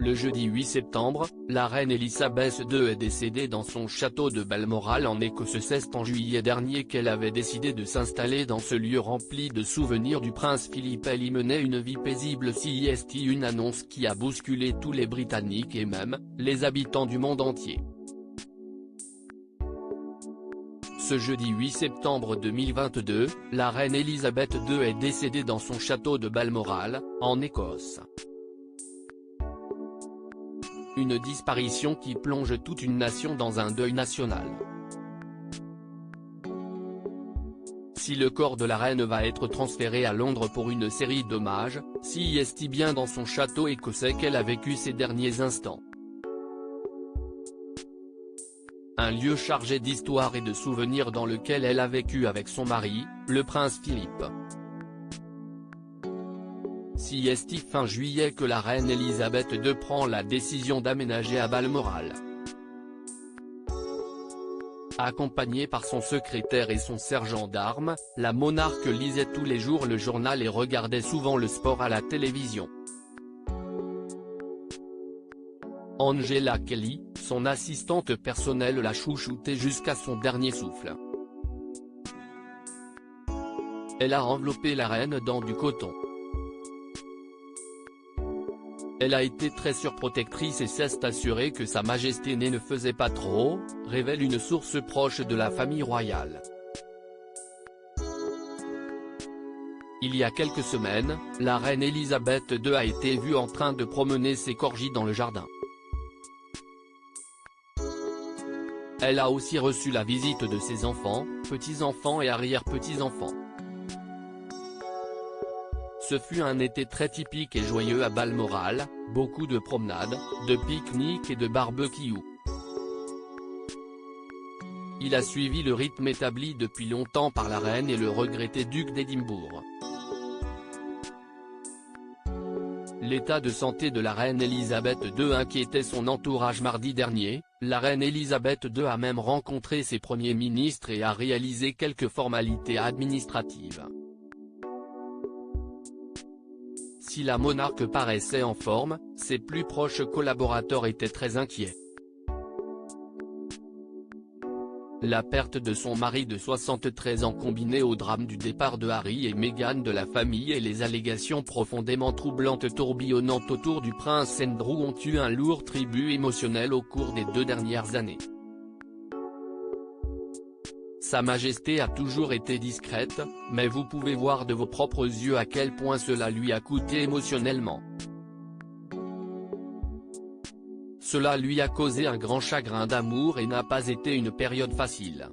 Le jeudi 8 septembre, la reine Elisabeth II est décédée dans son château de Balmoral en Écosse. C'est en juillet dernier qu'elle avait décidé de s'installer dans ce lieu rempli de souvenirs du prince Philippe. Elle y menait une vie paisible. C'est une annonce qui a bousculé tous les Britanniques et même, les habitants du monde entier. Ce jeudi 8 septembre 2022, la reine Elisabeth II est décédée dans son château de Balmoral, en Écosse. Une disparition qui plonge toute une nation dans un deuil national. Si le corps de la reine va être transféré à Londres pour une série d'hommages, c'est bien dans son château écossais qu'elle a vécu ces derniers instants. Un lieu chargé d'histoire et de souvenirs dans lequel elle a vécu avec son mari, le prince Philippe. C'est fin juillet que la reine Elisabeth II prend la décision d'aménager à Balmoral. Accompagnée par son secrétaire et son sergent d'armes, la monarque lisait tous les jours le journal et regardait souvent le sport à la télévision. Angela Kelly, son assistante personnelle, l'a chouchoutée jusqu'à son dernier souffle. Elle a enveloppé la reine dans du coton. Elle a été très surprotectrice et s'est assurée que Sa Majesté ne faisait pas trop, révèle une source proche de la famille royale. Il y a quelques semaines, la reine Elisabeth II a été vue en train de promener ses corgis dans le jardin. Elle a aussi reçu la visite de ses enfants, petits-enfants et arrière-petits-enfants. Ce fut un été très typique et joyeux à Balmoral, beaucoup de promenades, de pique-niques et de barbecues. Il a suivi le rythme établi depuis longtemps par la reine et le regretté duc d'Édimbourg. L'état de santé de la reine Elisabeth II inquiétait son entourage mardi dernier. La reine Elisabeth II a même rencontré ses premiers ministres et a réalisé quelques formalités administratives. Si la monarque paraissait en forme, ses plus proches collaborateurs étaient très inquiets. La perte de son mari de 73 ans combinée au drame du départ de Harry et Meghan de la famille et les allégations profondément troublantes tourbillonnant autour du prince Andrew ont eu un lourd tribut émotionnel au cours des 2 dernières années. Sa Majesté a toujours été discrète, mais vous pouvez voir de vos propres yeux à quel point cela lui a coûté émotionnellement. Cela lui a causé un grand chagrin d'amour et n'a pas été une période facile.